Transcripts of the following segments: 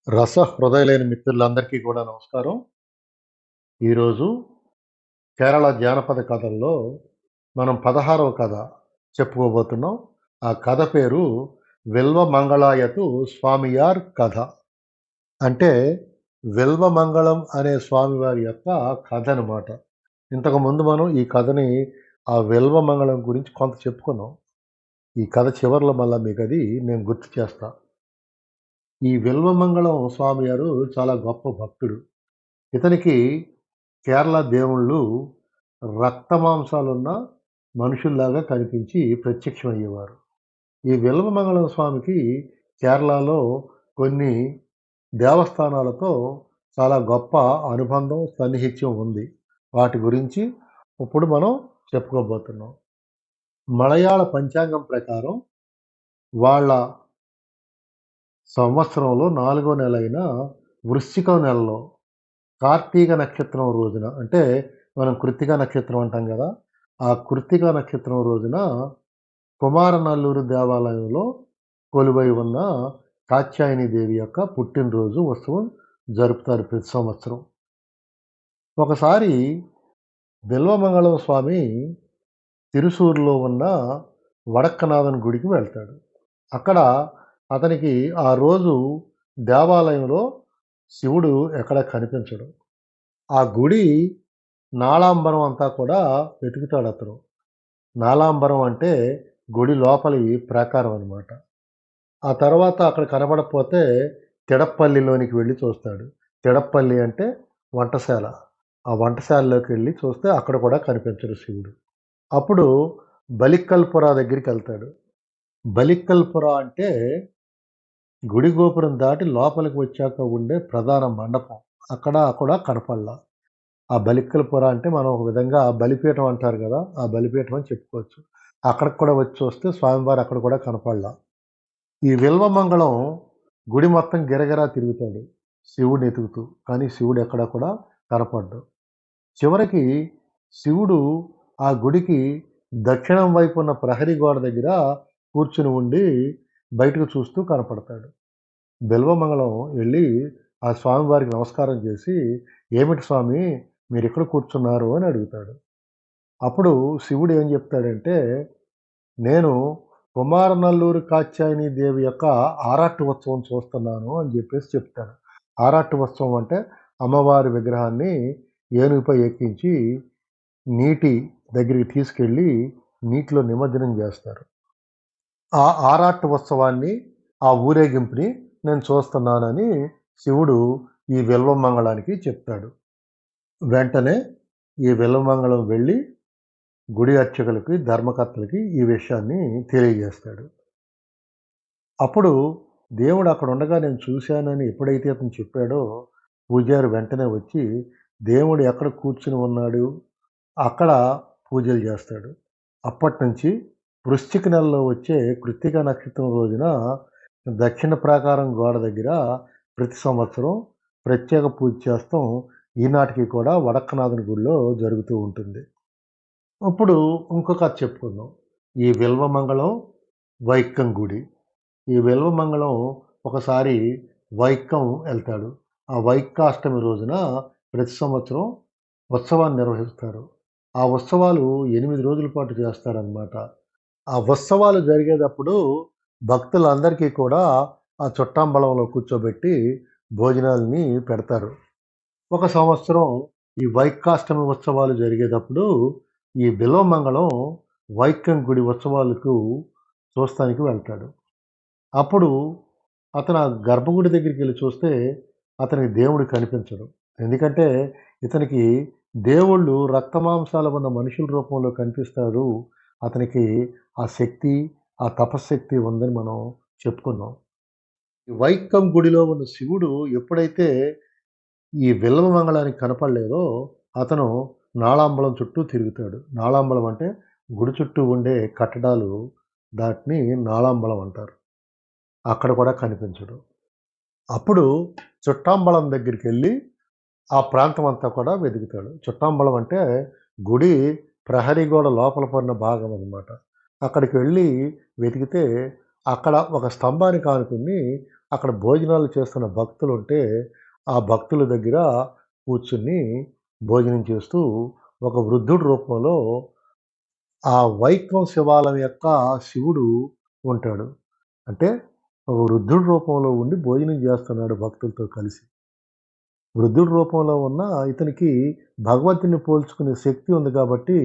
హృదయలేని మిత్రులందరికీ కూడా నమస్కారం. ఈరోజు కేరళ జానపద కథల్లో మనం 16వ కథ చెప్పుకోబోతున్నాం. ఆ కథ పేరు 'విల్వ మంగళాయతు స్వామియార్ కథ'. అంటే విల్వమంగళం అనే స్వామివారి యొక్క కథ అనమాట. ఇంతకుముందు మనం ఈ కథని ఆ విల్వమంగళం గురించి కొంత చెప్పుకున్నాం. ఈ కథ చివర్లో మళ్ళా మీకది నేను గుర్తు చేస్తా. ఈ విల్వమంగళం స్వామివారు చాలా గొప్ప భక్తుడు. ఇతనికి కేరళ దేవుళ్ళు రక్తమాంసాలున్న మనుషుల్లాగా కనిపించి ప్రత్యక్షమయ్యేవారు. ఈ విల్వమంగళం స్వామికి కేరళలో కొన్ని దేవస్థానాలతో చాలా గొప్ప అనుబంధం, సన్నిహిత్యం ఉంది. వాటి గురించి ఇప్పుడు మనం చెప్పుకోబోతున్నాం. మలయాళ పంచాంగం ప్రకారం వాళ్ళ సంవత్సరంలో 4వ నెలైన వృశ్చికం నెలలో కార్తీక నక్షత్రం రోజున అంటే మనం కృత్తిక నక్షత్రం అంటాం కదా! ఆ కృత్తిక నక్షత్రం రోజున కుమారనల్లూరు దేవాలయంలో కొలువై ఉన్న కాత్యాయని దేవి యొక్క పుట్టినరోజు ఉత్సవం జరుపుతారు ప్రతి సంవత్సరం. ఒకసారి బిల్వమంగళం స్వామి తిరుసూరులో ఉన్న వడక్కనాథన్ గుడికి వెళ్తాడు. అక్కడ అతనికి ఆ రోజు దేవాలయంలో శివుడు ఎక్కడ కనిపించడు. ఆ గుడి నాళాంబరం అంతా కూడా వెతుకుతాడతను. నాళాంబరం అంటే గుడి లోపలి ప్రాకారం అనమాట. ఆ తర్వాత అక్కడ కనబడకపోతే తిడప్పల్లిలోనికి వెళ్లి చూస్తాడు. తిడప్పల్లి అంటే వంటశాల. ఆ వంటశాలలోకెళ్లి చూస్తే అక్కడ కూడా కనిపించడు శివుడు. అప్పుడు బలిక్కల్పుర దగ్గరికెళ్తాడు. బలిక్కల్పుర అంటే గుడి గోపురం దాటి లోపలికి వచ్చాక ఉండే ప్రధాన మండపం. అక్కడ కూడా కనపడలా. ఆ బలిక్కలపుర అంటే మనం ఒక విధంగా బలిపీఠం అంటారు గదా! ఆ బలిపీఠం అని చెప్పుకోవచ్చు. అక్కడికి కూడా వచ్చి చూస్తే స్వామివారు అక్కడ కూడా కనపడలా. ఈ విల్వమంగళం గుడి మొత్తం గిరగిరా తిరుగుతాడు శివుడిని ఎతుకుతూ. కానీ శివుడు ఎక్కడ కూడా కనపడ్డు. చివరికి శివుడు ఆ గుడికి దక్షిణం వైపు ఉన్న ప్రహరీ గోడ దగ్గర కూర్చుని ఉండి బయటకు చూస్తూ కనపడతాడు. బిల్వమంగళం వెళ్ళి ఆ స్వామివారికి నమస్కారం చేసి, "ఏమిటి స్వామి మీరిక్కడ కూర్చున్నారు" అని అడుగుతాడు. అప్పుడు శివుడు ఏం చెప్తాడంటే, "నేను కుమారనల్లూరు కాత్యాయని దేవి యొక్క ఆరాటు ఉత్సవం చూస్తున్నాను" అని చెప్పేసి చెప్తాడు. ఆరాటు ఉత్సవం అంటే అమ్మవారి విగ్రహాన్ని ఏనుగుపై ఎక్కించి నీటి దగ్గరికి తీసుకెళ్ళి నీటిలో నిమజ్జనం చేస్తారు. ఆ ఆరాట ఉత్సవాన్ని, ఆ ఊరేగింపుని నేను చూస్తున్నానని శివుడు ఈ విల్వమంగళానికి చెప్తాడు. వెంటనే ఈ విల్వమంగళం వెళ్ళి గుడి అర్చకులకి, ధర్మకర్తలకి ఈ విషయాన్ని తెలియజేస్తాడు. అప్పుడు దేవుడు అక్కడుండగా నేను చూశానని ఎప్పుడైతే అతను చెప్పాడో, పూజారి వెంటనే వచ్చి దేవుడు ఎక్కడ కూర్చుని ఉన్నాడు, అక్కడ పూజలు చేస్తాడు. అప్పటినుంచి వృశ్చిక నెలలో వచ్చే కృత్తిక నక్షత్రం రోజున దక్షిణ ప్రాకారం గోడ దగ్గర ప్రతి సంవత్సరం ప్రత్యేక పూజ చేస్తాం. ఈనాటికి కూడా వడక్కనాథుని గుడిలో జరుగుతూ ఉంటుంది. ఇప్పుడు ఇంకో కథ చెప్పుకుందాం. ఈ విల్వమంగళం, వైక్కం గుడి. ఈ విల్వమంగళం ఒకసారి వైక్కం ఎళ్తాడు. ఆ వైక్కాష్టమి రోజున ప్రతి సంవత్సరం ఉత్సవాన్ని నిర్వహిస్తారు. ఆ ఉత్సవాలు 8 రోజుల పాటు చేస్తారనమాట. ఆ ఉత్సవాలు జరిగేటప్పుడు భక్తులందరికీ కూడా ఆ చుట్టాంబలంలో కూర్చోబెట్టి భోజనాల్ని పెడతారు. ఒక సంవత్సరం ఈ వైక్కాష్టమి ఉత్సవాలు జరిగేటప్పుడు ఈ బిల్వమంగళం వైక్కం గుడి ఉత్సవాలకు చూస్తానికి వెళ్తాడు. అప్పుడు అతను ఆ గర్భగుడి దగ్గరికెళ్లి చూస్తే అతనికి దేవుడు కనిపించడు. ఎందుకంటే ఇతనికి దేవుళ్ళు రక్తమాంసాలు ఉన్న మనుషుల రూపంలో కనిపిస్తాడు. అతనికి ఆ శక్తి, ఆ తపశ్శక్తి ఉందని మనం చెప్పుకున్నాం. ఈ వైక్కం గుడిలో ఉన్న శివుడు ఎప్పుడైతే ఈ విల్వమంగళానికి కనపడలేదో అతను నాళాంబలం చుట్టూ తిరుగుతాడు. నాళాంబలం అంటే గుడి చుట్టూ ఉండే కట్టడాలు దాటిని నాళాంబలం అంటారు. అక్కడ కూడా కనిపించడు. అప్పుడు చుట్టాంబలం దగ్గరికెళ్ళి ఆ ప్రాంతం అంతా కూడా వెతుకుతాడు. చుట్టాంబలం అంటే గుడి ప్రహరీ గోడ లోపల పడిన భాగం అనమాట. అక్కడికి వెళ్ళి వెతికితే అక్కడ ఒక స్తంభానికి ఆనుకుని అక్కడ భోజనాలు చేస్తున్న భక్తులుంటే, ఆ భక్తుల దగ్గర కూర్చుని భోజనం చేస్తూ ఒక వృద్ధుడి రూపంలో ఆ వైష్ణవ శివాలయం యొక్క శివుడు ఉంటాడు. అంటే ఒక వృద్ధుడి రూపంలో ఉండి భోజనం చేస్తున్నాడు భక్తులతో కలిసి. వృద్ధుడి రూపంలో ఉన్న ఇతనికి భగవంతుడిని పోల్చుకునే శక్తి ఉంది కాబట్టి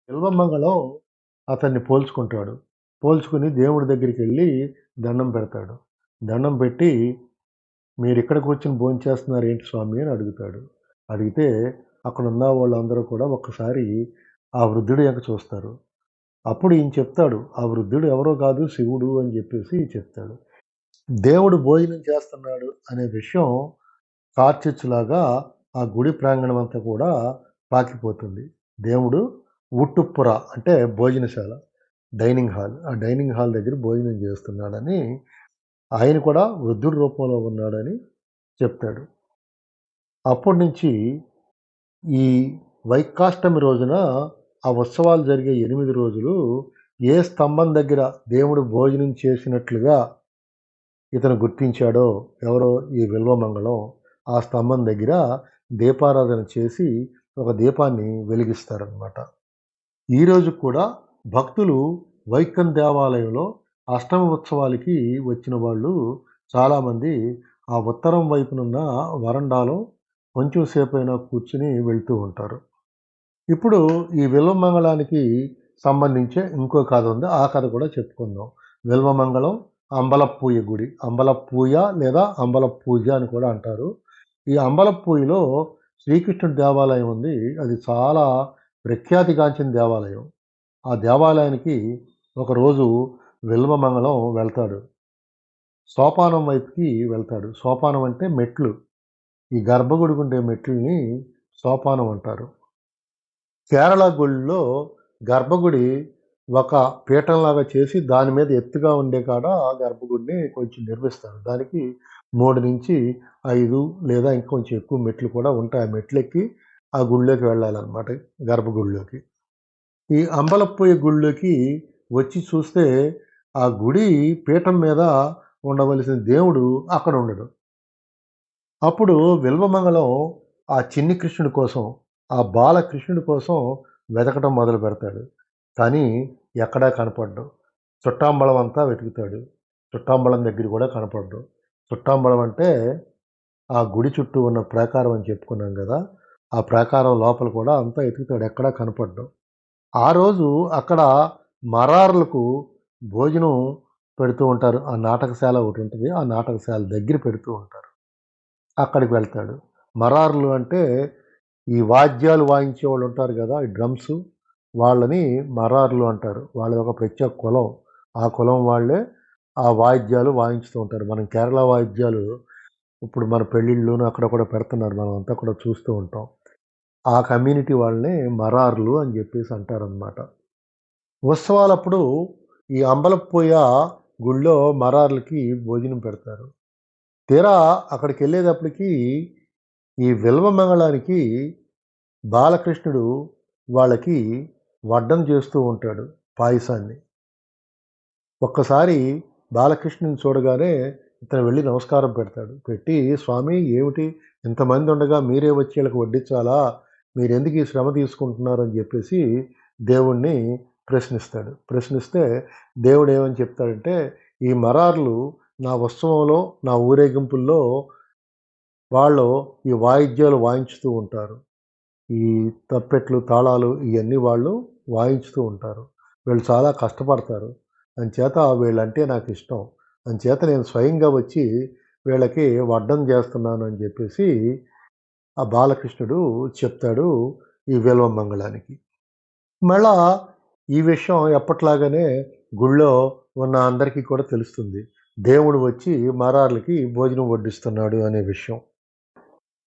బిల్వమంగళం అతన్ని పోల్చుకుంటాడు. పోల్చుకుని దేవుడి దగ్గరికెళ్ళి దండం పెడతాడు. దండం పెట్టి మీరిక్కడ కూర్చొని భోంచేస్తున్నారు ఏంటి స్వామి అని అడుగుతాడు. అడిగితే అక్కడున్న వాళ్ళందరూ కూడా ఒక్కసారి ఆ వృద్ధుడి వంక చూస్తారు. అప్పుడు ఈయన చెప్తాడు. ఆ వృద్ధుడు ఎవరో కాదు శివుడు అని చెప్పేసి చెప్తాడు. దేవుడు భోజనం చేస్తున్నాడు అనే విషయం కార్చిచ్చులాగా ఆ గుడి ప్రాంగణం అంతా కూడా పాకిపోతుంది. దేవుడు ఉట్టుప్పుర అంటే భోజనశాల, డైనింగ్ హాల్. ఆ డైనింగ్ హాల్ దగ్గర భోజనం చేస్తున్నాడని, ఆయన కూడా వృద్ధుడి రూపంలో ఉన్నాడని చెప్తాడు. అప్పటినుంచి ఈ వైకాష్టమి రోజున ఆ ఉత్సవాలు జరిగే 8 రోజులు ఏ స్తంభం దగ్గర దేవుడు భోజనం చేసినట్లుగా ఇతను గుర్తించాడో ఎవరో ఈ విల్వమంగళం, ఆ స్తంభం దగ్గర దీపారాధన చేసి ఒక దీపాన్ని వెలిగిస్తారనమాట. ఈరోజు కూడా భక్తులు వైక్కం దేవాలయంలో అష్టమి ఉత్సవాలకి వచ్చిన వాళ్ళు చాలామంది ఆ ఉత్తరం వైపునున్న వరండాలో కొంచెం సేపైనా కూర్చుని వెళ్తూ ఉంటారు. ఇప్పుడు ఈ విల్వమంగళానికి సంబంధించే ఇంకో కథ ఉంది. ఆ కథ కూడా చెప్పుకుందాం. విల్వమంగళం అంబలప్పూయ గుడి. అంబలప్పూయ లేదా అంబలపూజ అని కూడా అంటారు. ఈ అంబలప్పూయలో శ్రీకృష్ణుడి దేవాలయం ఉంది. అది చాలా ప్రఖ్యాతిగాంచిన దేవాలయం. ఆ దేవాలయానికి ఒకరోజు విల్వమంగళం వెళ్తాడు. సోపానం వైపుకి వెళ్తాడు. సోపానం అంటే మెట్లు. ఈ గర్భగుడికుండే మెట్లని సోపానం అంటారు. కేరళ గుడిలో గర్భగుడి ఒక పీఠంలాగా చేసి దాని మీద ఎత్తుగా ఉండే కాడ గర్భగుడిని కొంచెం నిర్మిస్తారు. దానికి 3-5 లేదా ఇంకొంచెం ఎక్కువ మెట్లు కూడా ఉంటాయి. ఆ మెట్లెక్కి ఆ గుడిలోకి వెళ్ళాలనమాట, గర్భగుడిలోకి. ఈ అంబలప్పయ్య గుడిలోకి వచ్చి చూస్తే ఆ గుడి పీఠం మీద ఉండవలసిన దేవుడు అక్కడ ఉండడు. అప్పుడు విల్వమంగళం ఆ చిన్ని కృష్ణుడి కోసం, ఆ బాలకృష్ణుడి కోసం వెతకటం మొదలు పెడతాడు. కానీ ఎక్కడా కనపడడు. చుట్టాంబలం అంతా వెతుకుతాడు. చుట్టాంబలం దగ్గర కూడా కనపడడు. చుట్టాంబలం అంటే ఆ గుడి చుట్టూ ఉన్న ప్రాకారం అని చెప్పుకున్నాం గదా! ఆ ప్రాకారం లోపల కూడా అంతా ఎతుకుతాడు. ఎక్కడా కనపడడు. ఆ రోజు అక్కడ మరారులకు భోజనం పెడుతూ ఉంటారు. ఆ నాటకశాల ఒకటుంటది. ఆ నాటకశాల దగ్గర పెడుతూ ఉంటారు. అక్కడికి వెళ్తాడు. మరారులు అంటే ఈ వాద్యాలు వాయించేవాళ్ళు ఉంటారు గదా! ఈ డ్రమ్సు, వాళ్ళని మరారులు అంటారు. వాళ్ళది ఒక ప్రత్యేక కులం. ఆ కులం వాళ్ళే ఆ వాయిద్యాలు వాయించుతూ ఉంటారు. మనం కేరళ వాయిద్యాలు ఇప్పుడు మన పెళ్ళిళ్ళలోను అక్కడ కూడా పెడుతున్నారు. మనం అంతా కూడా చూస్తూ ఉంటాం. ఆ కమ్యూనిటీ వాళ్ళని మరారులు అని జెప్పేసి అంటారనమాట. ఉత్సవాలప్పుడు ఈ అంబలపోయ గుడిలో మరారులకి భోజనం పెడతారు. తీరా అక్కడికెళ్ళేటప్పటికి ఈ విల్వమంగళానికి బాలకృష్ణుడు వాళ్ళకి వడ్డన చేస్తూ ఉంటాడు పాయసాన్ని. ఒక్కసారి బాలకృష్ణుని చూడగానే ఇతను వెళ్ళి నమస్కారం పెడతాడు. పెట్టి "స్వామి ఏమిటి ఇంతమంది ఉండగా మీరే వచ్చి ఈళ్ళకి వడ్డించాలా? మీరెందుకు ఈ శ్రమ తీసుకుంటున్నారు?" అని చెప్పేసి దేవుడిని ప్రశ్నిస్తాడు. ప్రశ్నిస్తే దేవుడు ఏమని చెప్తాడంటే, "ఈ మరార్లు నా ఉత్సవంలో, నా ఊరేగింపుల్లో వాళ్ళు ఈ వాయిద్యాలు వాయించుతూ ఉంటారు. ఈ తప్పెట్లు, తాళాలు ఇయన్నీ వాళ్ళు వాయించుతూ ఉంటారు. వీళ్ళు చాలా కష్టపడతారు. అంచేత వీళ్ళంటే నాకిష్టం. అంచేత నేను స్వయంగా వచ్చి వీళ్ళకి వడ్డన చేస్తున్నాను" అని చెప్పేసి ఆ బాలకృష్ణుడు చెప్తాడు ఈ విల్వమంగళానికి. మళ్ళా ఈ విషయం ఎప్పట్లాగానే గుళ్ళో ఉన్న అందరికీ కూడా తెలుస్తుంది. దేవుడు వచ్చి మరార్లకి భోజనం వడ్డిస్తున్నాడు అనే విషయం.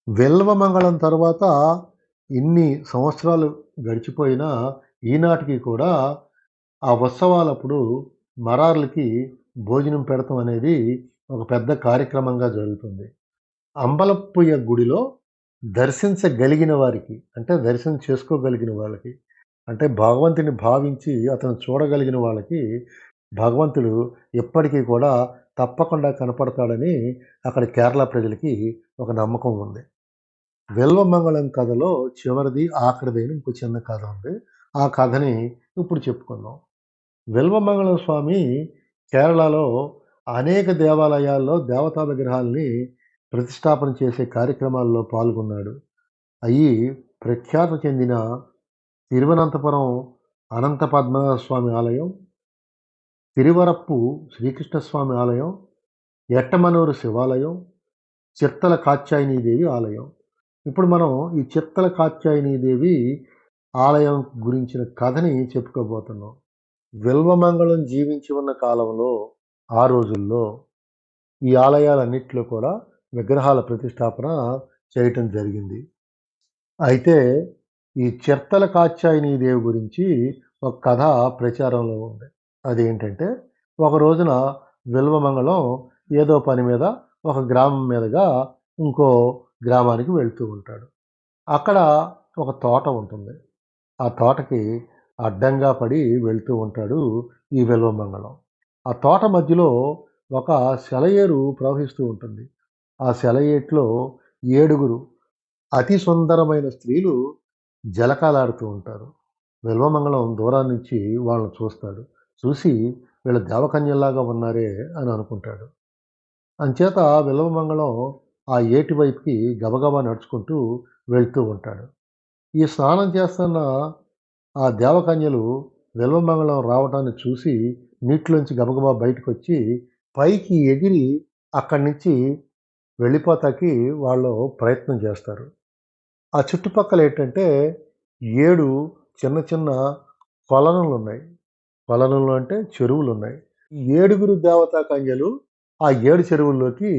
విల్వమంగళం తర్వాత ఇన్ని సంవత్సరాలు గడిచిపోయినా ఈనాటికి కూడా ఆ ఉత్సవాలప్పుడు మరార్లకి భోజనం పెడతం అనేది ఒక పెద్ద కార్యక్రమంగా జరుగుతుంది. అంబలప్పుయ్య గుడిలో దర్శించగలిగిన వారికి, అంటే దర్శనం చేసుకోగలిగిన వాళ్ళకి, అంటే భగవంతుని భావించి అతను చూడగలిగిన వాళ్ళకి భగవంతుడు ఎప్పటికీ కూడా తప్పకుండా కనపడతాడని అక్కడ కేరళ ప్రజలకి ఒక నమ్మకం ఉంది. విల్వమంగళం కథలో చివరిది, ఆఖరిదైన ఇంకో చిన్న కథ ఉంది. ఆ కథని ఇప్పుడు చెప్పుకుందాం. విల్వమంగళం స్వామి కేరళలో అనేక దేవాలయాల్లో దేవతా విగ్రహాల్ని ప్రతిష్టాపన చేసే కార్యక్రమాల్లో పాల్గొన్నాడు. అయి ప్రఖ్యాతి చెందిన తిరువనంతపురం అనంత పద్మనాభ స్వామి ఆలయం, తిరువరప్పు శ్రీకృష్ణస్వామి ఆలయం, ఎట్టమనూరు శివాలయం, చిత్తల కాత్యాయనీదేవి ఆలయం. ఇప్పుడు మనం ఈ చిత్తల కాత్యాయనీదేవి ఆలయం గురించిన కథని చెప్పుకోబోతున్నాం. విల్వమంగళం జీవించి ఉన్న కాలంలో, ఆ రోజుల్లో ఈ ఆలయాలన్నిట్లో కూడా విగ్రహాల ప్రతిష్టాపన చేయటం జరిగింది. అయితే ఈ చిత్తల కాత్యాయనీదేవి గురించి ఒక కథ ప్రచారంలో ఉంది. అదేంటంటే, ఒక రోజున విల్వమంగళం ఏదో పని మీద ఒక గ్రామం మీదుగా ఇంకో గ్రామానికి వెళ్తూ ఉంటాడు. అక్కడ ఒక తోట ఉంటుంది. ఆ తోటకి అడ్డంగా పడి వెళ్తూ ఉంటాడు ఈ విల్వమంగళం. ఆ తోట మధ్యలో ఒక సెలయేరు ప్రవహిస్తూ ఉంటుంది. ఆ సెలయేట్లో 7 అతి సుందరమైన స్త్రీలు జలకాలాడుతూ ఉంటారు. విల్వమంగళం దూరాన్నించి వాళ్ళని చూస్తాడు. చూసి వీళ్ళు దేవకన్యల్లాగా ఉన్నారే అని అనుకుంటాడు. అంచేత విల్వమంగళం ఆ ఏటి వైపుకి గబగబా నడుచుకుంటూ వెళ్తూ ఉంటాడు. ఈ స్నానం చేస్తున్న ఆ దేవకన్యలు విల్వమంగళం రావటాన్ని చూసి నీటిలోంచి గబగబా బయటకొచ్చి పైకి ఎగిరి అక్కడి నుంచి వెళ్ళిపోతాకి వాళ్ళు ప్రయత్నం చేస్తారు. ఆ చుట్టుపక్కల ఏంటంటే 7 చిన్న చిన్న కొలనులున్నాయి. కొలనులు అంటే చెరువులున్నాయి. ఈ 7 దేవతా కన్యలు ఆ 7 చెరువుల్లోకి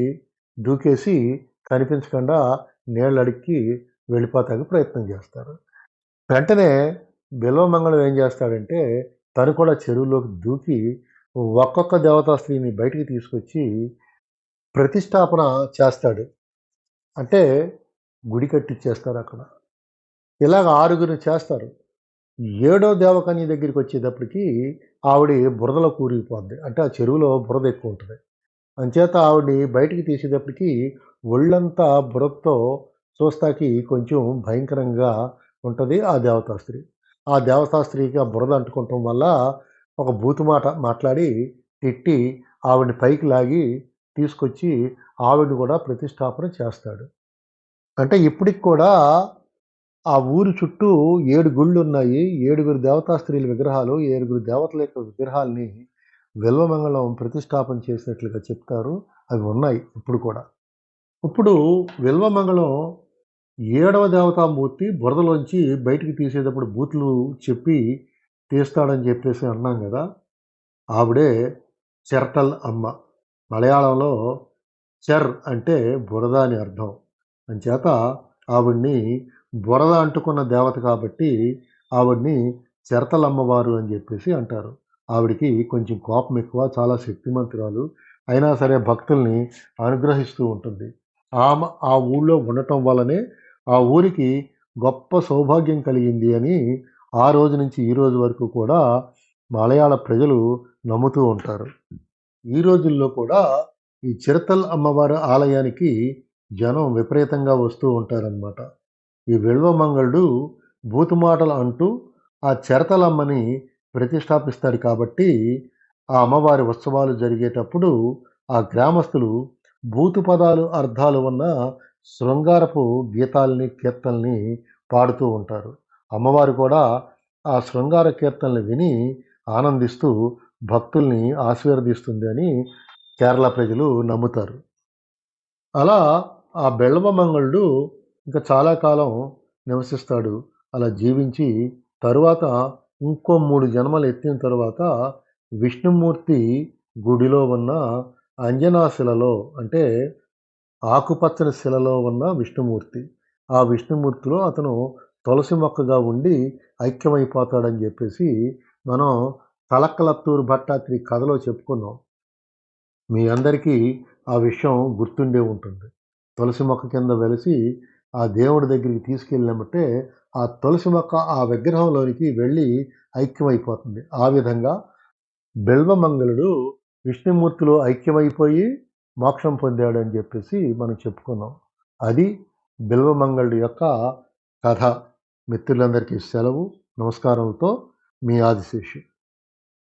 దూకేసి కనిపించకుండా నీళ్ళడికి వెళ్ళిపోతానికి ప్రయత్నం చేస్తారు. వెంటనే బిల్వమంగళం ఏం చేస్తాడంటే, తను కూడా చెరువులోకి దూకి ఒక్కొక్క దేవతా స్త్రీని బయటికి తీసుకొచ్చి ప్రతిష్టాపన చేస్తాడు. అంటే గుడి కట్టిచ్చేస్తారక్కడ. ఇలాగ 6 చేస్తారు. ఏడో దేవకన్య దగ్గరికొచ్చేటప్పటికి ఆవిడ బురదలో కూరుకుపోద్ది. అంటే ఆ చెరువులో బురద ఎక్కువుంటది. అంచేత ఆవిడని బయటికి తీసేటప్పటికి ఒళ్ళంతా బురదతో చూస్తాకి కొంచెం భయంకరంగా ఉంటది ఆ దేవతా స్త్రీ. ఆ దేవతా స్త్రీకి ఆ బురద అంటుకోవటం వల్ల ఒక బూతు మాట మాట్లాడి, తిట్టి ఆవిడని పైకి లాగి తీసుకొచ్చి ఆవిడని కూడా ప్రతిష్టాపన చేస్తాడు. అంటే ఇప్పటికి కూడా ఆ ఊరు చుట్టూ 7 గుళ్ళున్నాయి. 7 దేవతా స్త్రీల విగ్రహాలు, 7 దేవతల యొక్క విగ్రహాల్ని విల్వమంగళం ప్రతిష్టాపన చేసినట్లుగా చెప్తారు. అవి ఉన్నాయి ఇప్పుడు కూడా. ఇప్పుడు విల్వమంగళం 7వ దేవతామూర్తి బురదలోంచి బయటికి తీసేటప్పుడు బూతులు చెప్పి తీస్తాడని చెప్పేసి అన్నాం గదా! ఆవిడే చెర్టల్ అమ్మ. మలయాళంలో చెర్ అంటే బురద అని అర్థం. అంచేత ఆవిడ్ని బురద అంటుకున్న దేవత కాబట్టి ఆవిడ్ని చెరతలమ్మవారు అని జెప్పేసి అంటారు. ఆవిడకి కొంచెం కోపం ఎక్కువ. చాలా శక్తిమంతురాలు. అయినా సరే భక్తుల్ని అనుగ్రహిస్తూ ఉంటుంది. ఆ ఊళ్ళో ఉండటం వల్లనే ఆ ఊరికి గొప్ప సౌభాగ్యం కలిగింది అని ఆ రోజు నుంచి ఈ రోజు వరకు కూడా మలయాళ ప్రజలు నమ్ముతూ ఉంటారు. ఈ రోజుల్లో కూడా ఈ చిరతల్ అమ్మవారి ఆలయానికి జనం విపరీతంగా వస్తూ ఉంటారనమాట. ఈ విల్వమంగళుడు బూతుమాటలు అంటూ ఆ చిరతలమ్మని ప్రతిష్టాపిస్తాడు కాబట్టి, ఆ అమ్మవారి ఉత్సవాలు జరిగేటప్పుడు ఆ గ్రామస్తులు బూతు పదాలు, అర్థాలు ఉన్న శృంగారపు గీతాల్ని, కీర్తనల్ని పాడుతూ ఉంటారు. అమ్మవారు కూడా ఆ శృంగార కీర్తనలు విని ఆనందిస్తూ భక్తుల్ని ఆశీర్వదిస్తుంది అని కేరళ ప్రజలు నమ్ముతారు. అలా ఆ బెల్వమంగళుడు ఇంకా చాలా కాలం నివసిస్తాడు. అలా జీవించి తరువాత ఇంకో 3 జన్మలు ఎత్తిన తరువాత విష్ణుమూర్తి గుడిలో ఉన్న అంజనా శిలలో అంటే ఆకుపచ్చని శిలలో ఉన్న విష్ణుమూర్తి. ఆ విష్ణుమూర్తిలో అతను తులసి మొక్కగా ఉండి ఐక్యమైపోతాడని జెప్పేసి మనం తలక్కలత్తూరు భట్టాత్రి కథలో చెప్పుకున్నాం. మీ అందరికీ ఆ విషయం గుర్తుండే ఉంటుంది. తులసి మొక్క కింద వెలిసి ఆ దేవుడి దగ్గరికి తీసుకెళ్ళామంటే ఆ తులసి మొక్క ఆ విగ్రహంలోనికి వెళ్ళి ఐక్యమైపోతుంది. ఆ విధంగా బిల్వమంగళుడు విష్ణుమూర్తిలో ఐక్యమైపోయి మోక్షం పొందాడని చెప్పేసి మనం చెప్పుకున్నాం. అది బిల్వమంగళుడి యొక్క కథ. మిత్రులందరికీ సెలవు. నమస్కారములతో మీ ఆదిశేషు.